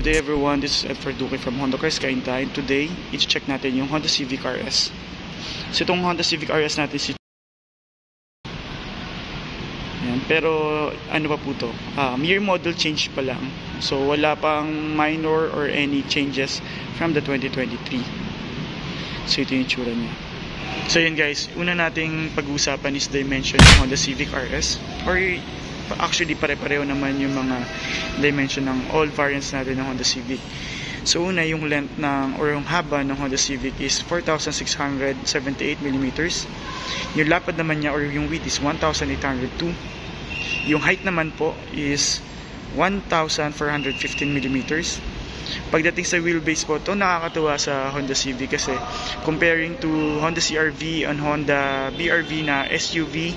day everyone, this is Ed Farduque from Honda Cars Kainta, and today, i-check natin yung Honda Civic RS. So itong Honda Civic RS natin si yan, pero ano pa po to? Year model change pa lang. So wala pang minor or any changes from the 2023. So ito yung tsura niya. So yun guys, una nating pag-uusapan is dimension ng Honda Civic RS, or actually pare-pareho naman yung mga dimension ng all variants natin ng Honda Civic. So una, yung length ng or yung haba ng Honda Civic is 4,678 mm. Yung lapad naman niya or yung width is 1,802. Yung height naman po is 1,415 mm. Pagdating sa wheelbase po, ito nakakatuwa sa Honda Civic kasi comparing to Honda CR-V and Honda BR-V na SUV,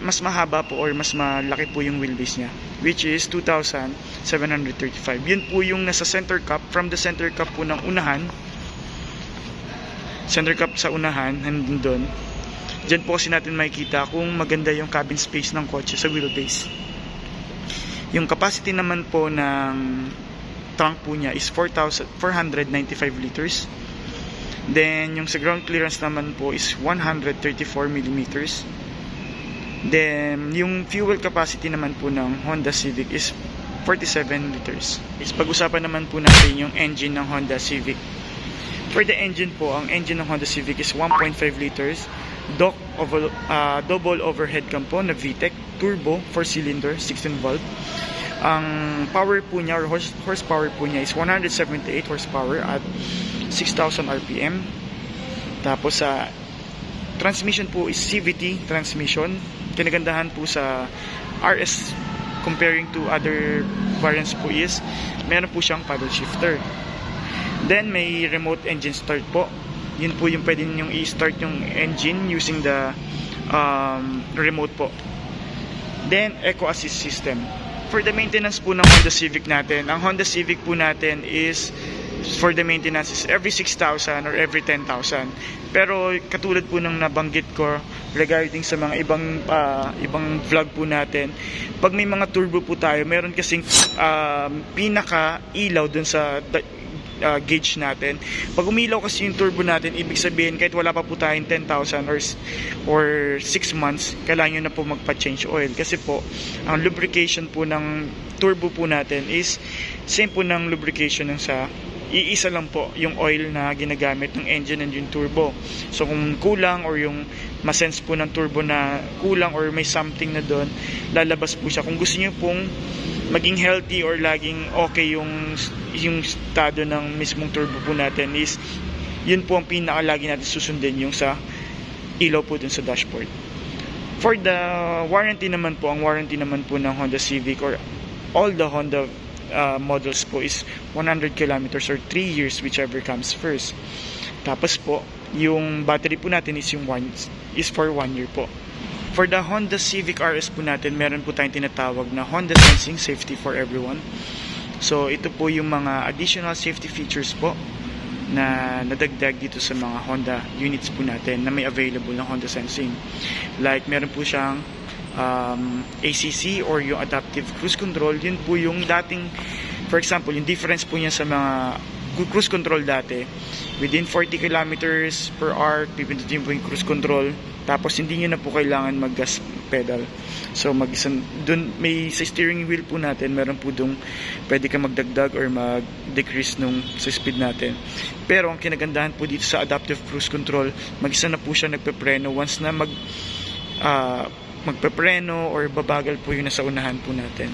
mas mahaba po or mas malaki po yung wheelbase niya, which is 2,735. Yun po yung nasa center cup. From the center cup po ng unahan, center cup sa unahan, nandun doon. Diyan po kasi natin makikita kung maganda yung cabin space ng kotse sa wheelbase. Yung capacity naman po ng trunk po niya is 495 liters. Then yung sa ground clearance naman po is 134 mm. Then, yung fuel capacity naman po ng Honda Civic is 47 liters. Pag-usapan naman po natin yung engine ng Honda Civic. For the engine po, ang engine ng Honda Civic is 1.5 liters. Double overhead cam po na VTEC. Turbo, 4-cylinder, 16 volt. Ang power po niya or horsepower po niya is 178 horsepower at 6,000 RPM. Tapos sa transmission po is CVT transmission. Kinagandahan po sa RS comparing to other variants po is meron po siyang paddle shifter. Then may remote engine start po. Yun po yung pwede ninyong i-start yung engine using the remote po. Then eco assist system. For the maintenance po ng Honda Civic natin, ang Honda Civic po natin is for the maintenance is every 6,000 or every 10,000. Pero katulad po ng nabanggit ko regarding sa mga ibang vlog po natin, pag may mga turbo po tayo, meron kasing pinaka ilaw dun sa gauge natin. Pag umilaw kasi yung turbo natin, ibig sabihin kahit wala pa po tayong 10,000 or 6 months, kailangan nyo na po magpa-change oil. Kasi po, ang lubrication po ng turbo po natin is same po ng lubrication ng sa iisa lang po yung oil na ginagamit ng engine and yung turbo. So kung kulang or yung masense po ng turbo na kulang or may something na doon, lalabas po siya. Kung gusto niyo pong maging healthy or laging okay yung estado ng mismong turbo po natin, is yun po ang pinakalagi natin susundin, yung sa ilaw po dun sa dashboard. For the warranty naman po, ang warranty naman po ng Honda Civic or all the Honda models po is 100 kilometers or 3 years, whichever comes first. Tapos po, yung battery po natin is for 1 year po. For the Honda Civic RS po natin, meron po tayong tinatawag na Honda Sensing Safety for Everyone. So ito po yung mga additional safety features po na nadagdag dito sa mga Honda units po natin na may available ng Honda Sensing. Like meron po siyang ACC or yung Adaptive Cruise Control. Yun po yung dating, for example, yung difference po niya sa mga cruise control dati, within 40 kilometers per hour pipindutin po yung cruise control, tapos hindi nyo na po kailangan mag gas pedal. So dun may sa steering wheel po natin, meron po dong pwede ka magdagdag or mag-decrease nung sa speed natin. Pero ang kinagandahan po dito sa Adaptive Cruise Control, mag-isa na po siya nagpepreno once na magpepreno or babagal po yung nasa unahan po natin.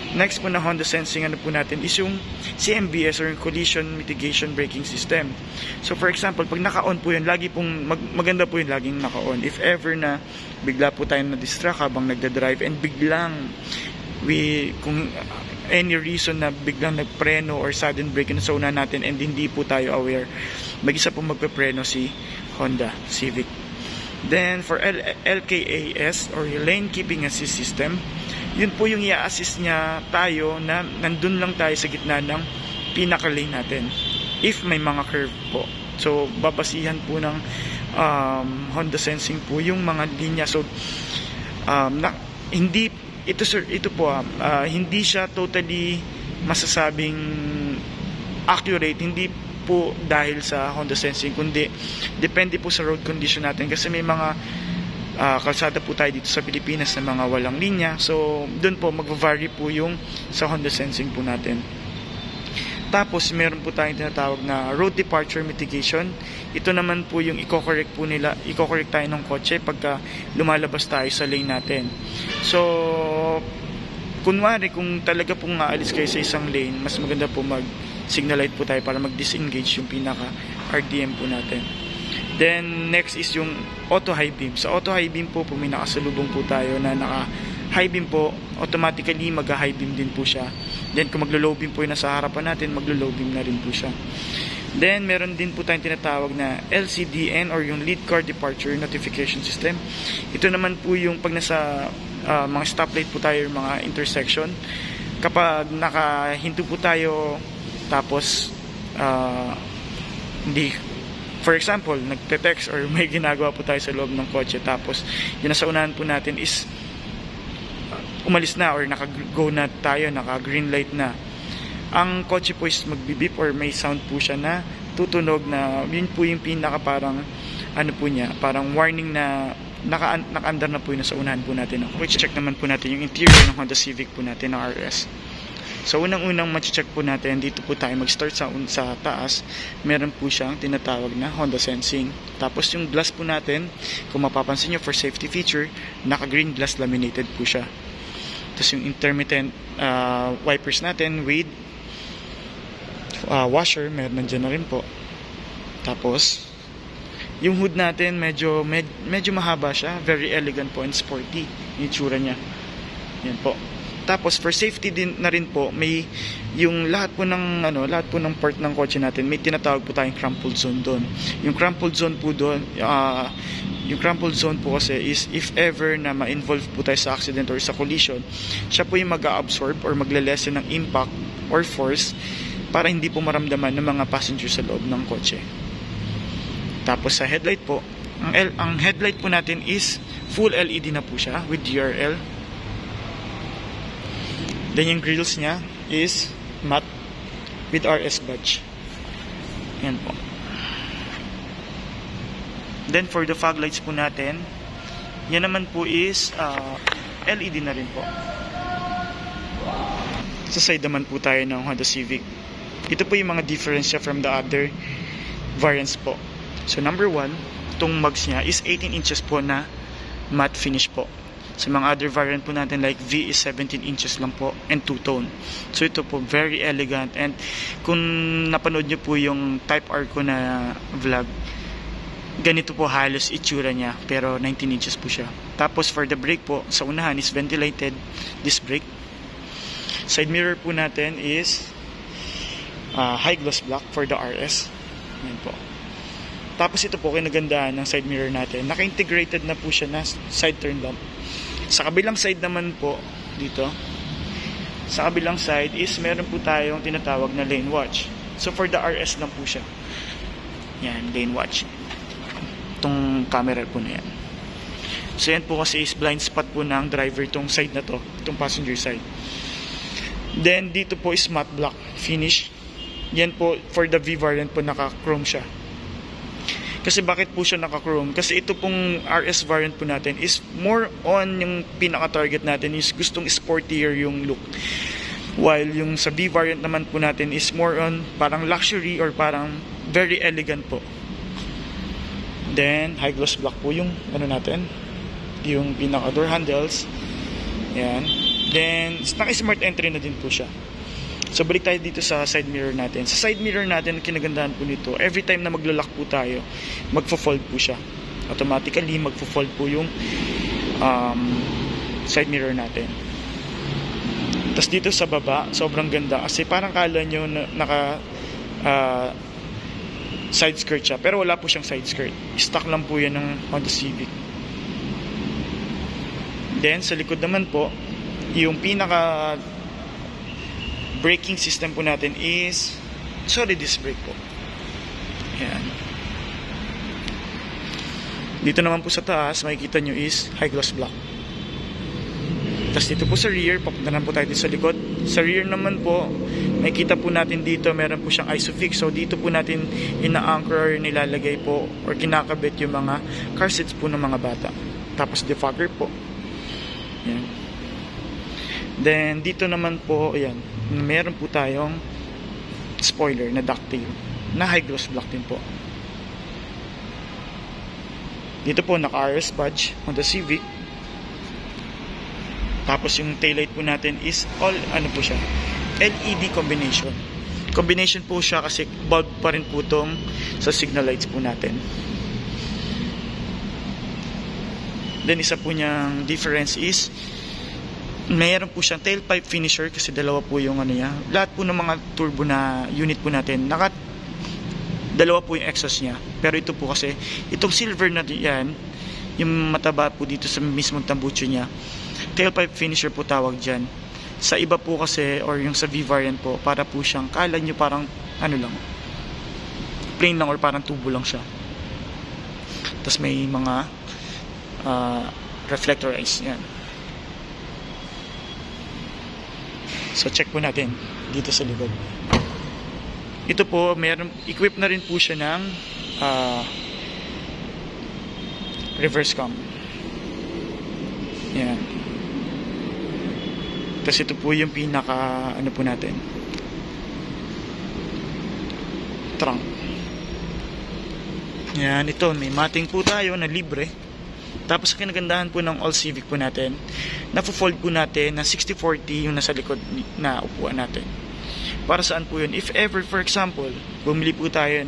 Next po na Honda Sensing ano po natin is yung CMBS or yung Collision Mitigation Braking System. So for example, pag naka-on po yun, lagi pong maganda po yun laging naka-on. If ever na bigla po tayo na-distract habang nagda-drive and biglang kung any reason na biglang nagpreno or sudden brake na sa unahan natin and hindi po tayo aware, mag-isa po magpepreno si Honda Civic. Then for LKAS or Lane Keeping Assist System, yun po yung i-assist niya tayo na nandun lang tayo sa gitna ng pinaka-lane natin if may mga curve po. So babasihan po ng Honda Sensing po yung mga linya. So hindi ito po hindi siya totally masasabing accurate, hindi po dahil sa Honda Sensing, kundi depende po sa road condition natin, kasi may mga kalsada po tayo dito sa Pilipinas na mga walang linya, so dun po magva-vary po yung sa Honda Sensing po natin. Tapos meron po tayong tinatawag na road departure mitigation. Ito naman po yung i-correct tayo ng kotse pagka lumalabas tayo sa lane natin. So kunwari kung talaga pong aalis kayo sa isang lane, mas maganda po mag signal light po tayo para mag-disengage yung pinaka RDM po natin. Then next is yung auto high beam. Sa auto high beam po, may nakasalubong po tayo na naka high beam po, automatically mag-high beam din po siya. Then kung maglo-low beam po yung nasa harapan natin, maglo-low beam na rin po siya. Then meron din po tayong tinatawag na LCDN or yung Lead Car Departure Notification System. Ito naman po yung pag nasa mga stoplight po tayo, mga intersection, kapag nakahinto po tayo, tapos hindi, for example, nagte-text or may ginagawa po tayo sa loob ng kotse, tapos yung nasa unahan po natin is umalis na or naka-go na tayo, naka-green light na, ang kotse po is magbibip or may sound po siya na tutunog, na yun po yung pinaka parang ano po niya, parang warning na naka-under na po yun sa unahan po natin. Which check naman po natin yung interior ng Honda Civic po natin ng RS. So unang-unang ma-check po natin, dito po tayo mag-start sa taas. Meron po siyang tinatawag na Honda Sensing. Tapos yung glass po natin, kung mapapansin nyo for safety feature, naka-green glass laminated po siya. Tapos yung intermittent wipers natin with washer, meron nandiyan na rin po. Tapos yung hood natin medyo mahaba siya, very elegant po and sporty yung itsura niya. Yan po. Tapos for safety din na rin po, may yung lahat po ng part ng kotse natin, may tinatawag po tayong crumpled zone doon. Yung crumpled zone po doon, yung crumpled zone po kasi is if ever na ma-involve po tayo sa accident or sa collision, siya po yung mag-absorb or magle-lessen ng impact or force para hindi po maramdaman ng mga passengers sa loob ng kotse. Tapos sa headlight po, ang headlight po natin is full LED na po siya with DRL. Then yung grills niya is matte with RS badge. Yan po. Then for the fog lights po natin, yan naman po is LED na rin po. Sa side naman po tayo ng Honda Civic. Ito po yung mga difference niya from the other variants po. So number 1, itong mugs niya is 18 inches po na matte finish po. Sa mga other variant po natin like V is 17 inches lang po and two-tone. So ito po very elegant, and kung napanood nyo po yung Type R ko na vlog, ganito po halos itsura niya, pero 19 inches po siya. Tapos for the brake po, sa unahan is ventilated disc brake. Side mirror po natin is high gloss black for the RS. Yan po. Tapos ito po kinagandahan ng side mirror natin, naka-integrated na po siya na side turn lamp. Sa kabilang side naman po, dito, sa kabilang side is meron po tayong tinatawag na lane watch. So for the RS lang po siya. Yan, lane watch. Itong camera po na yan. So yan po kasi is blind spot po ng driver itong side na to, itong passenger side. Then dito po is matte black finish. Yan po for the V variant po, naka-chrome siya. Kasi bakit po siya naka-chrome? Kasi ito pong RS variant po natin is more on yung pinaka-target natin is gustong sportier yung look. While yung sa B variant naman po natin is more on parang luxury or parang very elegant po. Then high gloss black po yung natin, yung pinaka-door handles. Yan. Then naka-smart entry na din po siya. So balik tayo dito sa side mirror natin. Sa side mirror natin, ang kinagandahan po nito, every time na maglo-lock po tayo, magfo-fold po siya. Automatically magfo-fold po yung side mirror natin. Tapos dito sa baba, sobrang ganda kasi parang kala nyo naka side skirt siya, pero wala po siyang side skirt. Stock lang po yan ng Honda Civic. Then sa likod naman po, yung pinaka braking system po natin is solid disc brake po. Ayan. Dito naman po sa taas, makikita nyo is high gloss black. Tapos dito po sa rear, papunta na po tayo dito sa likod. Sa rear naman po, makikita po natin dito, meron po siyang ISOFIX. So dito po natin ina-anchor or nilalagay po or kinakabit yung mga car seats po ng mga bata. Tapos defogger po. Yan. Then dito naman po, ayan, meron po tayong spoiler na ducktail na high gloss black din po. Dito po naka-RS badge Honda Civic. Tapos yung taillight po natin is all ano po siya, LED combination. Combination po siya kasi bulb pa rin po tong sa signal lights po natin. Then isa po niyang difference is mayroon po siyang tailpipe finisher kasi dalawa po yung ano niya. Lahat po ng mga turbo na unit po natin dalawa po yung exhaust niya. Pero ito po kasi itong silver na yan, yung mataba po dito sa mismong tambucho niya, tailpipe finisher po tawag dyan. Sa iba po kasi, or yung sa V-variant po, para po siyang, kala nyo parang ano lang, plain lang or parang tubo lang siya. Tapos may mga reflector eyes yan. So check po natin dito sa likod. Ito po, equip na rin po siya ng reverse cam. Yan. Tapos ito po yung pinaka ano po natin, trunk. Yan, ito may mating po tayo na libre. Tapos ang kinagandahan po ng All Civic po natin, na-fold po natin na 60-40 yung nasa likod na upuan natin. Para saan po yun? If ever, for example, bumili po tayo,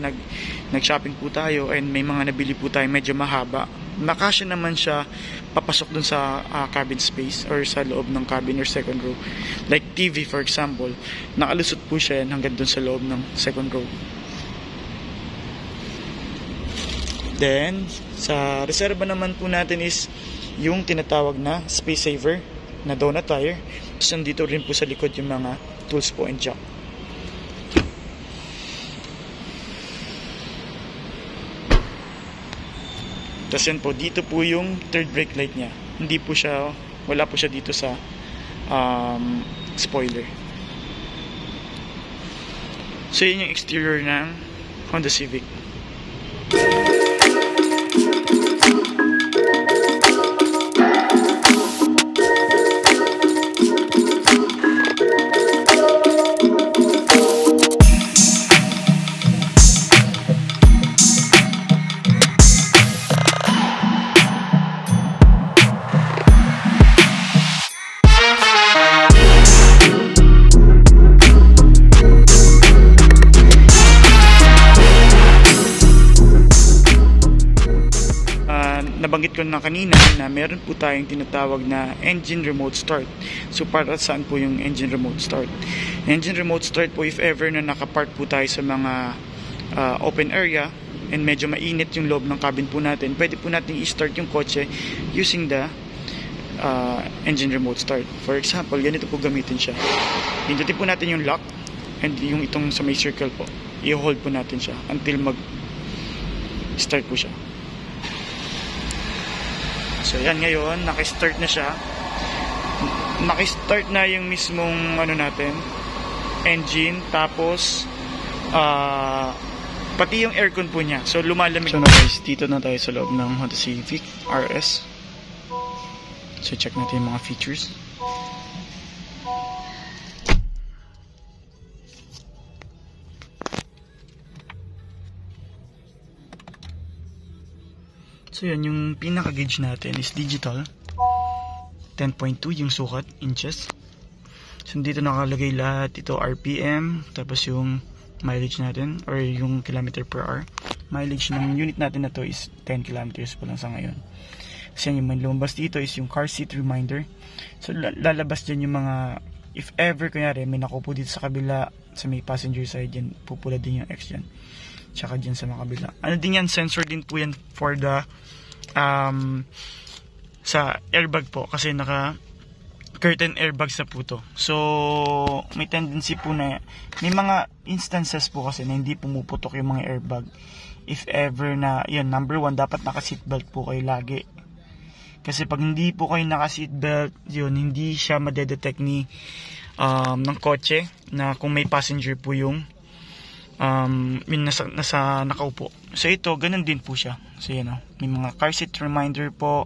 nag-shopping po tayo, and may mga nabili po tayo medyo mahaba, nakasya naman siya papasok dun sa cabin space or sa loob ng cabin or second row. Like TV, for example, nakalusot po siya hanggang dun sa loob ng second row. Then, sa reserva naman po natin is yung tinatawag na space saver na donut tire. Tapos nandito rin po sa likod yung mga tools po and jack. Tapos yan po, dito po yung third brake light nya. Hindi po siya, wala po siya dito sa spoiler. So yun yung exterior ng Honda Civic. Nabanggit ko na kanina na meron po tayong tinatawag na engine remote start. So para saan po yung engine remote start? Engine remote start po if ever na nakapark po tayo sa mga open area and medyo mainit yung loob ng cabin po natin, pwede po natin i-start yung kotse using the engine remote start. For example, ganito po gamitin siya. Pindutin po natin yung lock and yung itong sa may circle po, i-hold po natin siya until mag-start po siya. So yan, ngayon naka-start na siya. Naka-start na yung mismong ano natin, engine, tapos pati yung aircon po niya. So lumalamig. So na guys, dito na tayo sa loob ng Honda Civic RS. So check natin yung mga features. So yan, yung pinaka-gauge natin is digital. 10.2 yung sukat, inches. So dito nakalagay lahat. Ito RPM, tapos yung mileage natin, or yung kilometer per hour. Mileage ng unit natin na to is 10 kilometers pa lang sa ngayon. Kasi yan, yung lumabas dito is yung car seat reminder. So lalabas dyan yung mga, if ever kunyari may nakupo dito sa kabila, sa may passenger side, yan pupula din yung X dyan. Tsaka dyan sa mga kabila. Ano din yan, sensor din po yan for the sa airbag po, kasi naka curtain airbags na po to. So may tendency po na may mga instances po kasi na hindi pumuputok yung mga airbag. If ever na, yun, number one, dapat naka seatbelt po kayo lagi. Kasi pag hindi po kayo naka seatbelt, yun, hindi siya madedetect ni ng kotse na kung may passenger po yung nasa nakaupo. So ito, ganun din po siya. So yan, may mga car seat reminder po.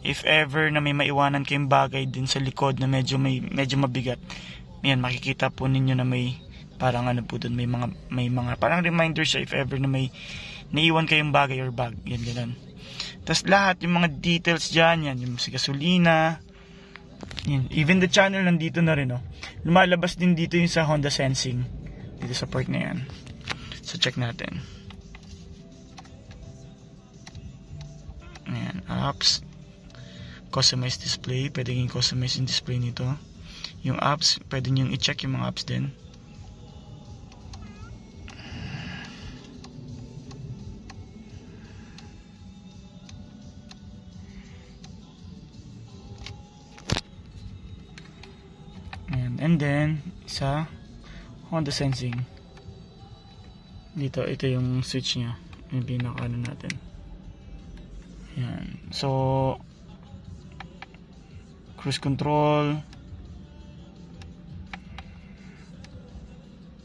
If ever na may maiwanan kayong bagay din sa likod na medyo mabigat, yan, makikita po ninyo na may parang ano po doon, may mga parang reminder siya if ever na may naiwan kayong bagay or bag. Yan, ganun. Tapos lahat yung mga details dyan, yan, yung si gasolina, yan. Even the channel nandito na rin, lumalabas din dito yung sa Honda Sensing, dito sa part na yan. So check natin. Ayan, apps, customize display, pwede nyo customize yung display nito. Yung apps, pwede nyo i-check yung mga apps din. And then sa Honda Sensing dito, ito yung switch nya, yung pinaka ano natin. Yan. So cruise control,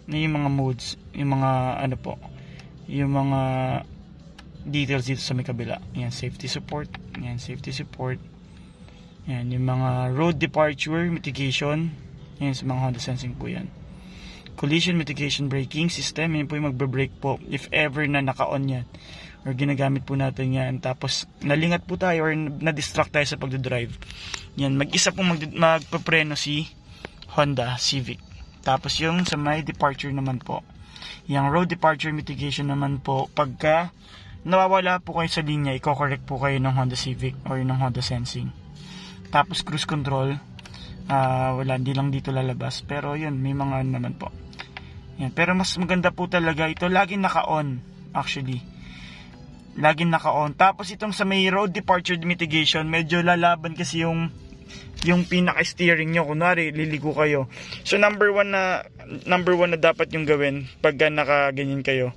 yung mga modes, yung mga ano po, yung mga details dito sa may kabila. Yan, safety support. Yan, safety support. Yan, yung mga road departure mitigation. Yan, sa mga Honda Sensing po yan. Collision mitigation braking system. Yan po yung magbe-brake po if ever na naka-on yan or ginagamit po natin yan. Tapos nalingat po tayo or na-distract tayo sa pagdodrive. Yan, mag-isa pong magpapreno si Honda Civic. Tapos yung sa may departure naman po, yung road departure mitigation naman po, pagka nawawala po kayo sa linya, i-correct po kayo ng Honda Civic or ng Honda Sensing. Tapos cruise control, wala, hindi lang dito lalabas, pero yun, may mga naman po yan. Pero mas maganda po talaga ito, laging naka-on. Actually, laging naka-on. Tapos itong sa may road departure mitigation, medyo lalaban kasi yung pinaka-steering nyo. Kunwari, liligo kayo. So number one na dapat yung gawin pagka naka-ganyan kayo,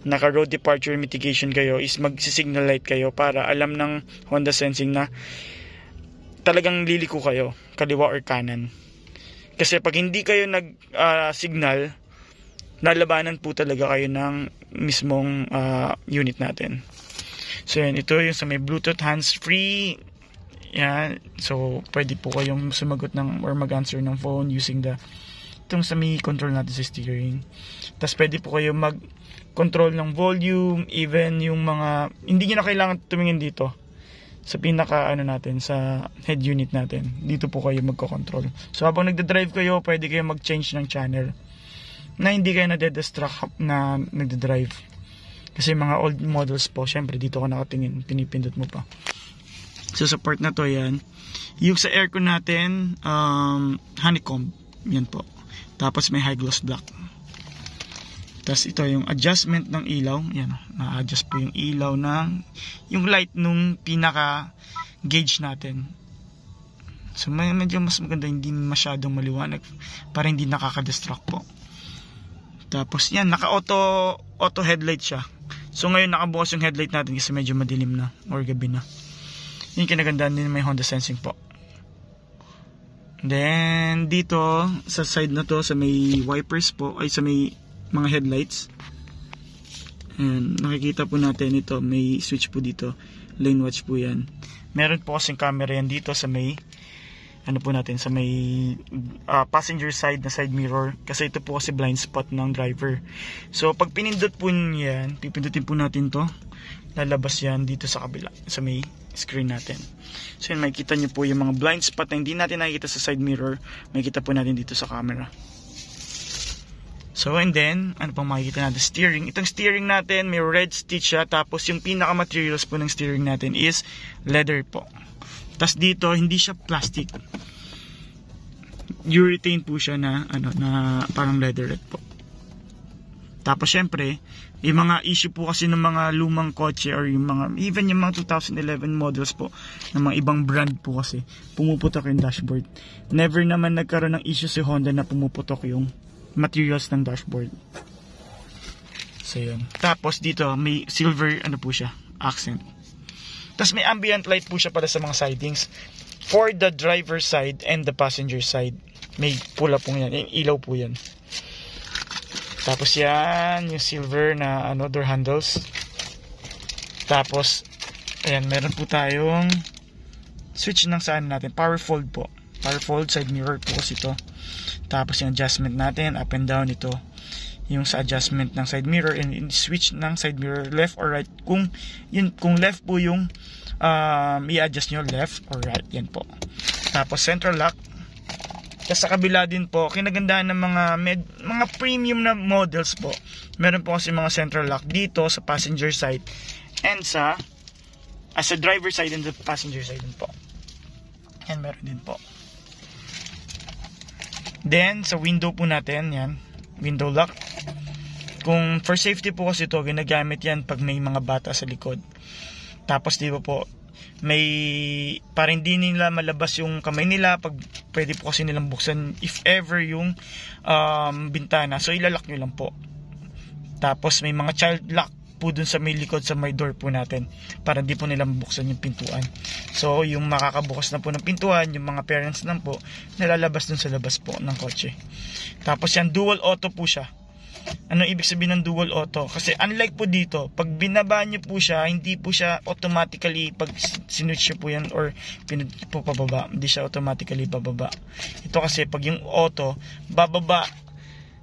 naka road departure mitigation kayo, is mag-signal light kayo para alam ng Honda Sensing na talagang liliko kayo, kaliwa or kanan. Kasi pag hindi kayo nag-signal, nalabanan po talaga kayo ng mismong unit natin. So yan, ito yung sa may Bluetooth hands-free. Yan, so pwede po kayong sumagot ng or mag-answer ng phone using itong sa may control natin sa steering. Tapos pwede po kayo mag-control ng volume, even yung mga, hindi nyo na kailangan tumingin dito sa pinaka natin, sa head unit natin. Dito po kayo magko-control. So habang nagda-drive kayo, pwede kayo mag-change ng channel na hindi kayo nade-distract na nagda-drive. Kasi mga old models po, syempre dito ka nakatingin, pinipindot mo pa. So sa part na to, yan. Yung sa aircon natin, honeycomb, yan po. Tapos may high gloss black. Tapos ito yung adjustment ng ilaw. Yan, na-adjust po yung ilaw ng yung light nung pinaka gauge natin. So medyo mas maganda, hindi masyadong maliwanag para hindi nakaka-distract po. Tapos yan, naka-auto headlight siya. So ngayon nakabukas yung headlight natin kasi medyo madilim na or gabi na. Yung kinagandaan din may Honda Sensing po. Then dito sa side na to, sa may wipers po, ay sa may mga headlights, and nakikita po natin ito, may switch po dito, lane watch po yan. Meron po kasing camera yan dito sa may po natin, sa may passenger side na side mirror, kasi ito po kasi blind spot ng driver. So pag pinindot po yan, pipindutin po natin to, lalabas yan dito sa kabila, sa may screen natin. So yun, makikita nyo po yung mga blind spot na hindi natin nakikita sa side mirror, makikita po natin dito sa camera. So and then, ano pang makikita natin? Steering. Itong steering natin, may red stitch siya, tapos yung pinaka materials po ng steering natin is leather po. Tapos dito, hindi siya plastic. Urethane po siya na na parang leatherette po. Tapos syempre, yung mga issue po kasi ng mga lumang kotse or yung mga, even yung mga 2011 models po ng mga ibang brand po kasi, pumuputok yung dashboard. Never naman nagkaroon ng issue si Honda na pumuputok yung materials ng dashboard. So yun. Tapos dito, may silver, po siya, accent. Tapos may ambient light po siya para sa mga sidings for the driver side and the passenger side. May pula pong yan. Ilaw po yan. Tapos yan, yung silver na door handles. Tapos, ayan, meron po tayong switch ng saan natin. Power fold po. Power fold, side mirror po kasi ito. Tapos yung adjustment natin, up and down ito. Yung sa adjustment ng side mirror and switch ng side mirror, left or right. Kung left po yung i-adjust nyo, left or right. Yan po. Tapos central lock. Tapos sa kabila din po, kinagandaan ng mga premium na models po. Meron po kasi mga central lock dito sa passenger side and sa driver side and the passenger side din po. Yan, meron din po. Then sa window po natin, yan, window lock. Kung for safety po kasi ito, ginagamit yan pag may mga bata sa likod. Tapos di ba po, para hindi nila malabas yung kamay nila, pag pwede po kasi nilang buksan if ever yung bintana. So ilalak nyo lang po. Tapos may mga child lock po dun sa may likod sa may door po natin, para hindi po nila mabuksan yung pintuan. So yung makakabukas na po ng pintuan, yung mga parents lang po, nalalabas dun sa labas po ng kotse. Tapos yan, dual auto po siya. Ano ibig sabihin ng dual auto? Kasi unlike po dito, pag binaba nyo po siya, hindi po siya automatically, pag sinwitch nyo po yan or pinut po pababa, hindi siya automatically bababa. Ito kasi pag yung auto, bababa,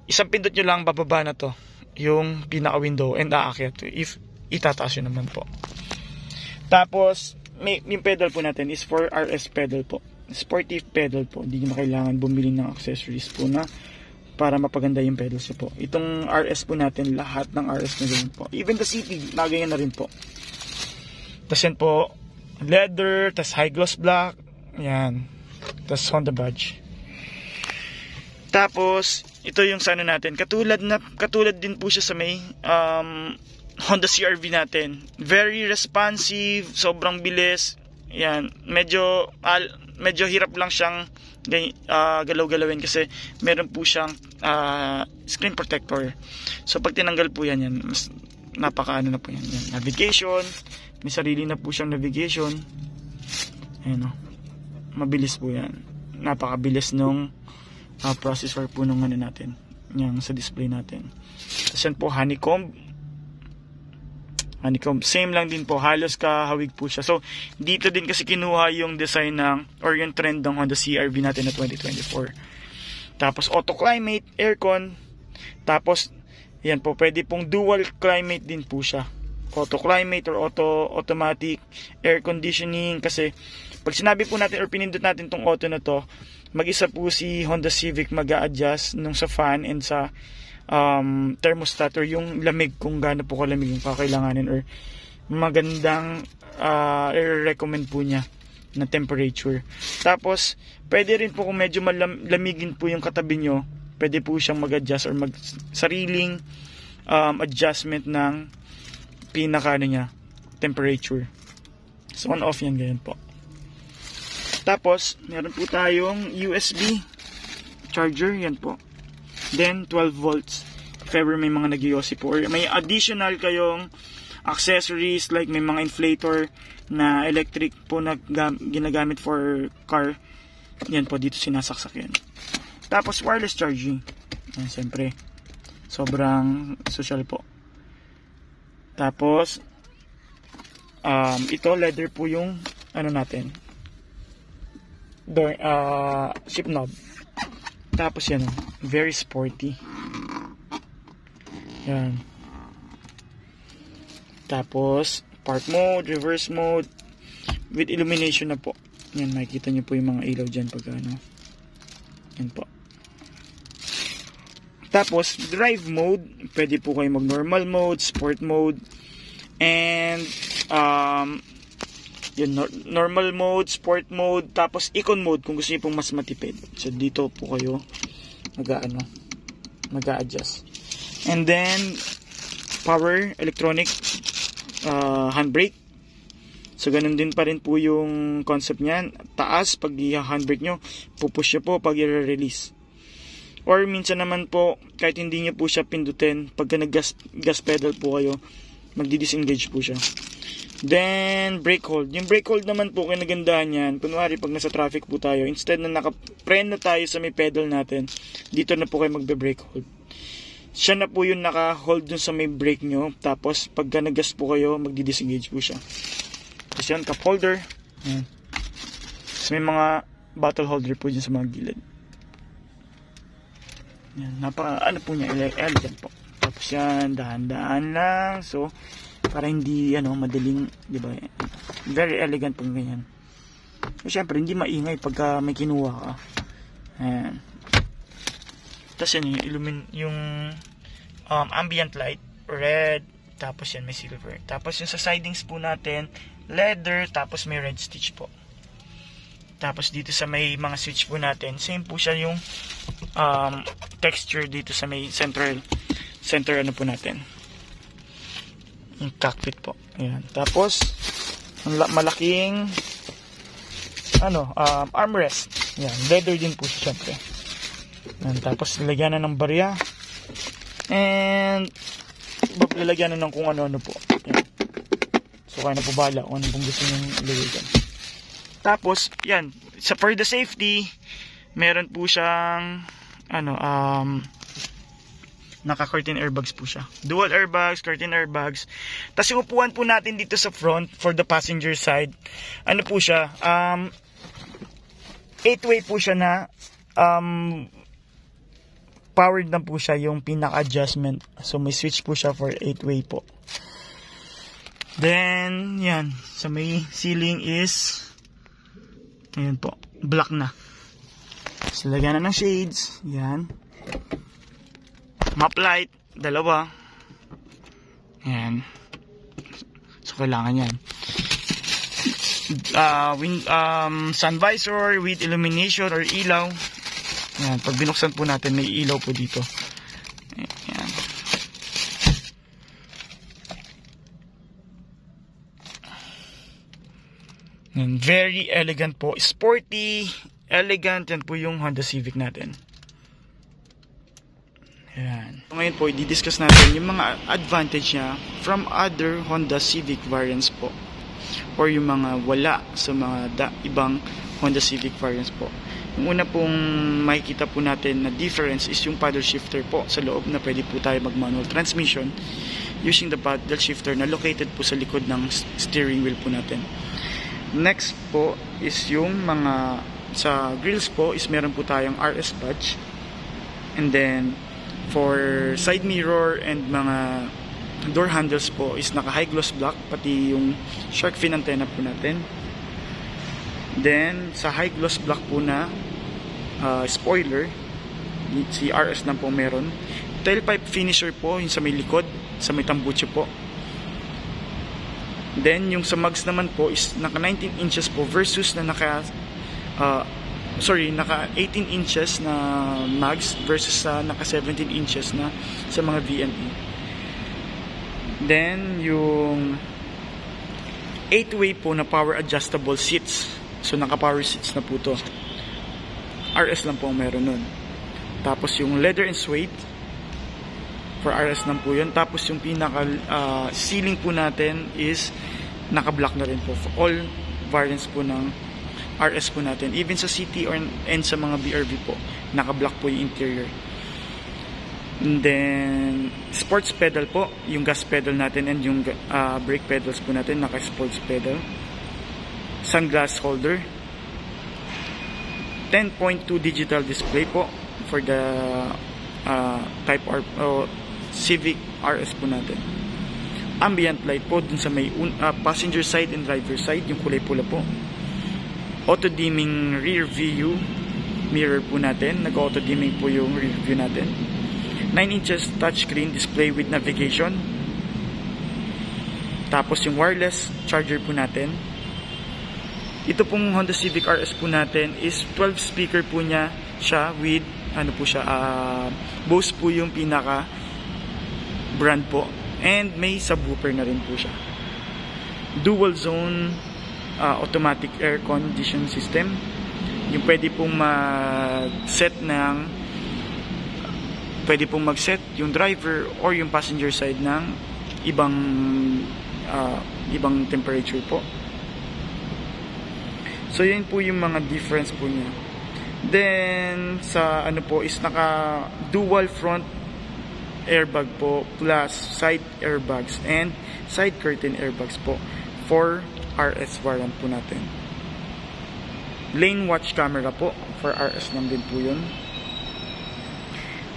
isang pindot nyo lang, bababa na to yung pinaka window and aakyat if itataas yun naman po. Tapos yung pedal po natin is for RS pedal po, sportive pedal po. Hindi nyo kailangan bumili ng accessories po na para mapaganda yung pedals po. Itong RS po natin, lahat ng RS na ganyan po. Even the CP, nagayan na rin po. Tapos yan po, leather, tas high gloss black, yan. Tas Honda badge. Tapos, ito yung sana natin. Katulad din po siya sa may Honda CR-V natin. Very responsive, sobrang bilis. Yan, medyo hirap lang siyang galaw-galawin kasi meron po siyang screen protector. So pag tinanggal po yan, mas napakaano na po yan. Navigation, may sarili na po siyang navigation. Ayan o, mabilis po yan. Napakabilis nung processor po nung natin, yung sa display natin. Tapos yan po, honeycomb, same lang din po, halos kahawig po siya. So dito din kasi kinuha yung design or yung trend ng Honda CR-V natin na 2024. Tapos auto climate, aircon. Tapos yan po, pwede pong dual climate din po siya, auto climate or automatic air conditioning. Kasi pag sinabi po natin or pinindot natin tong auto na to, mag-isa po si Honda Civic mag-a-adjust nung sa fan and sa thermostat or yung lamig, kung gaano po kalamig yung kakailanganin or magandang i-recommend po niya na temperature. Tapos pwede rin po kung medyo malamigin po yung katabi nyo, pwede po siyang mag-adjust or sariling adjustment ng pinaka niya temperature. So on off yan, ganyan po. Tapos meron po tayong USB charger, yan po. Then 12 volts if ever may mga nag-iossi po or may additional kayong accessories like may mga inflator na electric po na ginagamit for car, yan po dito sinasaksak yan. Tapos wireless charging, yan, siyempre sobrang social po. Tapos ito leather po yung natin door, ship knob. Tapos yan, very sporty. Yan. Tapos park mode, reverse mode with illumination na po. Yan, makikita nyo po yung mga ilaw dyan pag yan po. Tapos drive mode, pwede po kayo mag normal mode, sport mode, and yun, normal mode, sport mode, tapos econ mode kung gusto niyo pong mas matipid. So dito po kayo mag-a-adjust. And then power, electronic handbrake. So ganun din pa rin po yung concept niyan. Taas pag i-handbrake nyo, pupush nyo po pag i-release. Or minsan naman po, kahit hindi nyo po siya pindutin, pagka nag-gas pedal po kayo, magdi-disengage po siya. Then, brake hold. Yung brake hold naman po, kinagandahan yan. Kunwari, pag nasa traffic po tayo, instead na naka-preno tayo sa may pedal natin, dito na po kayo magbe-brake hold. Siya na po yung naka-hold dun sa may brake nyo. Tapos, pagka nag-gas po kayo, magdi-disengage po siya. Tapos yan, cup holder. Yan. Tapos may mga bottle holder po dyan sa mga gilid. Yan, ano po niya, elegant po. Tapos yan, dahan-dahan lang. So, para hindi, madaling, di ba? Very elegant po ganyan. So, syempre, hindi maingay pagka may kinuha ka. Ayan. Tapos yan, yung ambient light, red. Tapos yan, may silver. Tapos yung sa sidings po natin, leather. Tapos may red stitch po. Tapos dito sa may mga switch po natin, same po siya yung texture dito sa may center po natin. Yung cockpit po. Ayan. Tapos malaking armrest. Ayan. Leather din po siya syempre. Ayan. Tapos lalagyan na ng barya. And lalagyan na ng kung ano-ano po. Ayan. So kaya na po bahala kung ano pong gusto nyo ilagay dyan. Tapos, yan, for the safety, meron po siyang, naka-curtain airbags po siya. Dual airbags, curtain airbags. Tapos yung upuan po natin dito sa front, for the passenger side, ano po siya, 8-way po siya na, powered na po siya yung pinaka-adjustment. So, may switch po siya for 8-way po. Then, yan, sa may ceiling is, ayan po, black na. So, lagyan na ng shades. Yan. Map light, dalawa. Yan. So, kailangan yan. Sun visor with illumination or ilaw. Yan. Pag binuksan po natin, may ilaw po dito. Yan. And very elegant po. Sporty, elegant. Yan po yung Honda Civic natin. Yan. Ngayon po, i-discuss natin yung mga advantage niya from other Honda Civic variants po. Or yung mga wala sa mga ibang Honda Civic variants po. Yung una pong makikita po natin na difference is yung paddle shifter po sa loob na pwede po tayo mag-manual transmission using the paddle shifter na located po sa likod ng steering wheel po natin. Next po is yung mga sa grills po is meron po tayong RS badge. And then for side mirror and mga door handles po is naka high gloss black, pati yung shark fin antenna po natin. Then sa high gloss black po na spoiler, si RS lang po meron. Tailpipe finisher po yung sa may likod, sa may tambucho po. Then, yung sa mags naman po is naka 19 inches po versus na naka 18 inches na mags versus sa naka 17 inches na sa mga VNE. Then, yung 8-way po na power adjustable seats. So, naka power seats na po to. RS lang po ang meron nun. Tapos, yung leather and suede for RS lang po yun. Tapos yung pinaka ceiling po natin is naka-black na rin po for all variants po ng RS po natin. Even sa CT and sa mga BRV po, naka-black po yung interior. And then sports pedal po, yung gas pedal natin and yung brake pedals po natin, naka-sports pedal. Sunglass holder. 10.2 digital display po for the Type R Civic RS po natin. Ambient light po dun sa may passenger side and driver side, yung kulay pula po. Auto dimming rear view mirror po natin, nag-auto dimming po yung rear view natin. 9 inches touchscreen display with navigation. Tapos yung wireless charger po natin. Ito pong Honda Civic RS po natin is 12 speaker po niya siya with Bose po yung pinaka brand po, and may subwoofer na rin po siya. Dual zone automatic air condition system, yung pwede pong mag-set yung driver or yung passenger side ng ibang temperature po. So yun po yung mga difference po niya. Then sa ano po is naka dual front airbag po plus side airbags and side curtain airbags po for RS variant po natin. Lane watch camera po for RS lang din po yun.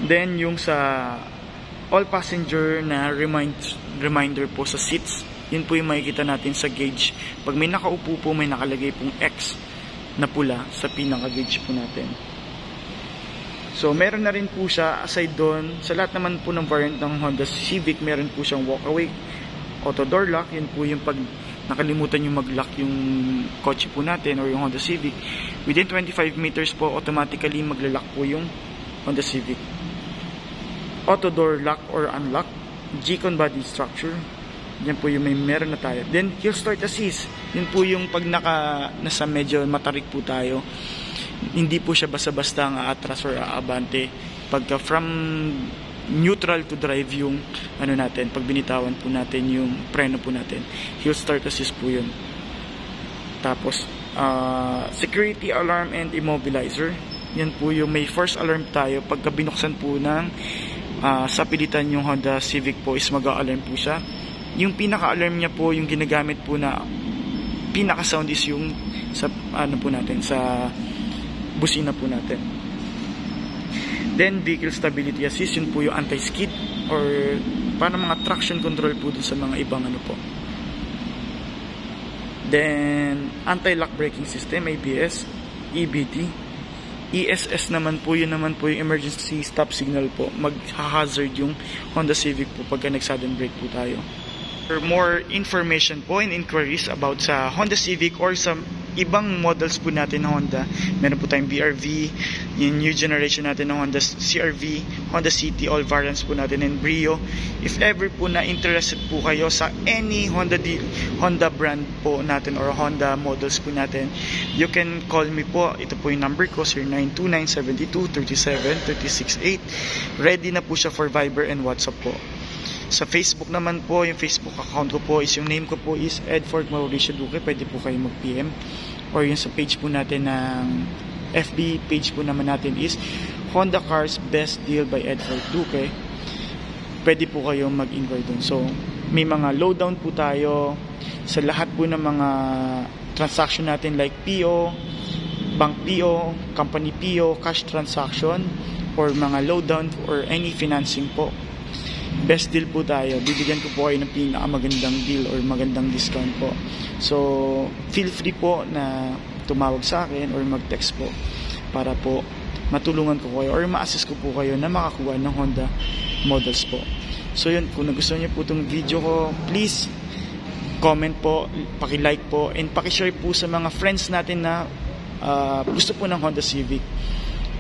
Then yung sa all passenger na reminder po sa seats, yun po yung makikita natin sa gauge. Pag may nakaupo po, may nakalagay pong X na pula sa pinaka gauge po natin. So meron na rin po siya, aside doon, sa lahat naman po ng variant ng Honda Civic, meron po siyang walkaway auto door lock. Yun po yung pag nakalimutan yung mag-lock yung kotse po natin or yung Honda Civic, within 25 meters po, automatically magla-lock po yung Honda Civic. Auto door lock or unlock, G-Con body structure, yan po yung meron na tayo. Then hill start assist, yun po yung pag nasa medyo matarik po tayo, hindi po siya basta-basta ang aatras or aabante. Pagka from neutral to drive yung ano natin, pag binitawan po natin yung preno po natin, hill start assist po yun. Tapos security alarm and immobilizer, yan po yung may first alarm tayo pagka binuksan po ng sa pilitan yung Honda Civic po is mag-a-alarm po siya. Yung pinaka-alarm niya po, yung ginagamit po na pinaka-sound is yung sa ano po natin, sa busina po natin. Then vehicle stability assist, yun po yung anti-skid or para mga traction control po dun sa mga ibang ano po. Then anti-lock braking system, ABS, EBD. ESS naman po, yun naman po yung emergency stop signal po. Mag-hazard yung Honda Civic po pagka nag-sudden brake po tayo. For more information po and inquiries about sa Honda Civic or sa ibang models po natin ng Honda, meron po tayong BRV, yung new generation natin ng Honda CRV, Honda City, all variants po natin, and Brio. If ever po na interested po kayo sa any Honda brand po natin or Honda models po natin, you can call me po. Ito po yung number ko, 0929-72-37-368. Ready na po siya for Viber and WhatsApp po. Sa Facebook naman po, yung Facebook account ko po is, yung name ko po is Edford Mauricio Duque. Pwede po kayo mag-PM. Or yung sa page po natin ng FB page po naman natin is Honda Cars Best Deal by Edford Duque. Pwede po kayo mag-inquire dun. So may mga lowdown po tayo sa lahat po ng mga transaction natin, like PO, bank PO, company PO, cash transaction, or mga lowdown or any financing po. Best deal po tayo. Bibigyan ko po kayo ng pinakamagandang deal or magandang discount po. So feel free po na tumawag sa akin or mag-text po para po matulungan ko kayo or ma-assist ko po kayo na makakuha ng Honda models po. So yun, kung nagustuhan niyo po itong video ko, please comment po, paki-like po, and paki-share po sa mga friends natin na gusto po ng Honda Civic,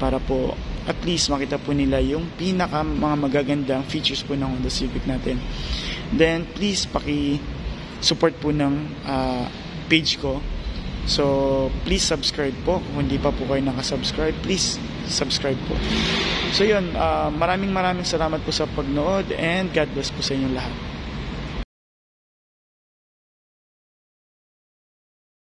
para po at least makita po nila yung pinaka mga magagandang features po ng Honda Civic natin. Then please paki-support po ng page ko. So please subscribe po. Kung hindi pa po kayo nakasubscribe, please subscribe po. So yun, maraming salamat po sa pagnood, and God bless po sa inyong lahat.